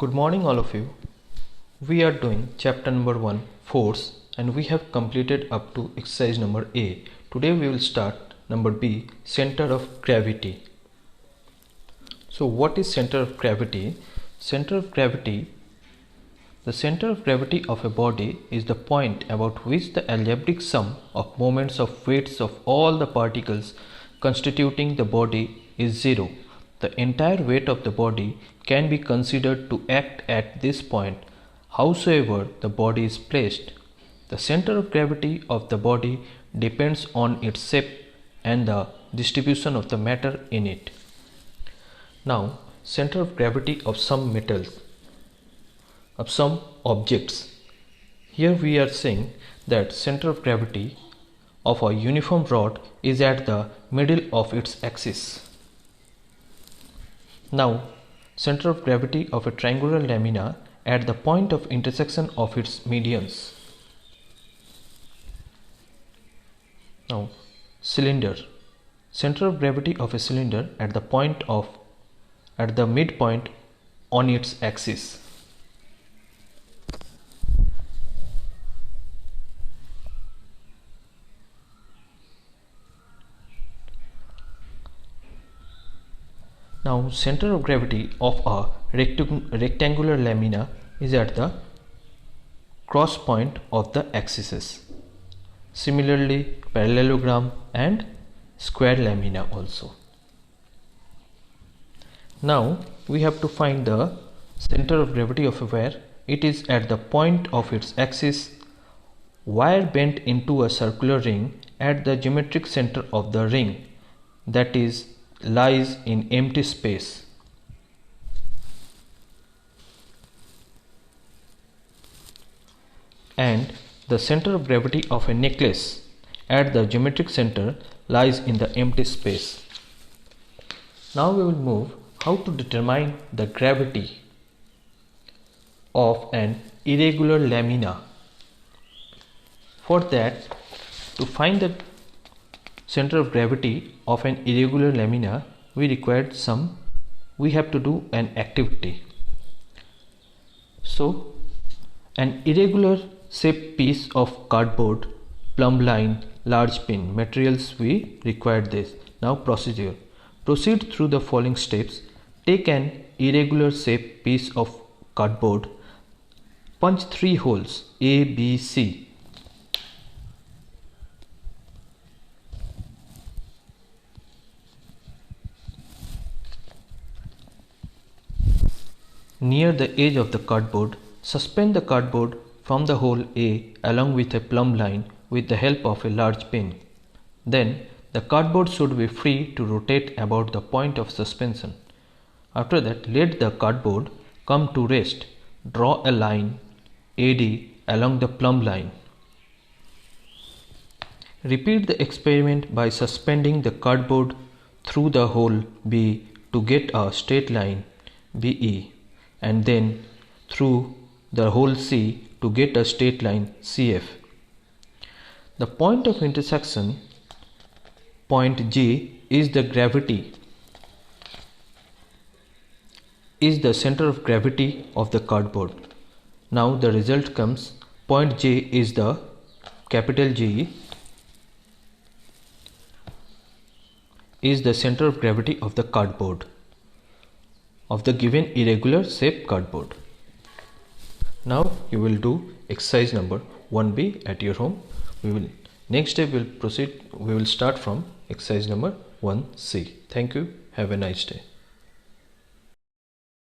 Good morning all of you. We are doing chapter number 1 force and we have completed up to exercise number A. Today we will start number B, center of gravity. So what is center of gravity? Center of gravity. The center of gravity of a body is the point about which the algebraic sum of moments of weights of all the particles constituting the body is zero. The entire weight of the body can be considered to act at this point, howsoever the body is placed. The center of gravity of the body depends on its shape and the distribution of the matter in it. Now, center of gravity of some metals, of some objects. Here we are saying that center of gravity of a uniform rod is at the middle of its axis. Now, center of gravity of a triangular lamina at the point of intersection of its medians. Now, cylinder. Center of gravity of a cylinder at the midpoint on its axis. Now, center of gravity of a rectangular lamina is at the cross point of the axes. Similarly, parallelogram and square lamina also. Now, we have to find the center of gravity of a wire. It is at the point of its axis. Wire bent into a circular ring at the geometric center of the ring, that is, lies in empty space. And the center of gravity of a necklace at the geometric center lies in the empty space. Now we will move how to determine the gravity of an irregular lamina. For that, to find the center of gravity of an irregular lamina, we have to do an activity. So, an irregular shaped piece of cardboard, plumb line, large pin, materials we required this. Now procedure. Proceed through the following steps. Take an irregular shaped piece of cardboard, punch 3 holes A, B, C. Near the edge of the cardboard, suspend the cardboard from the hole A along with a plumb line with the help of a large pin. Then, the cardboard should be free to rotate about the point of suspension. After that, let the cardboard come to rest. Draw a line AD along the plumb line. Repeat the experiment by suspending the cardboard through the hole B to get a straight line BE, and then through the hole C to get a straight line CF. The point of intersection, point G, is the center of gravity of the cardboard. Now the result comes, point J is the capital G is the center of gravity of the cardboard, of the given irregular shaped cardboard. Now you will do exercise number 1B at your home. Next day we will start from exercise number 1C. Thank you. Have a nice day.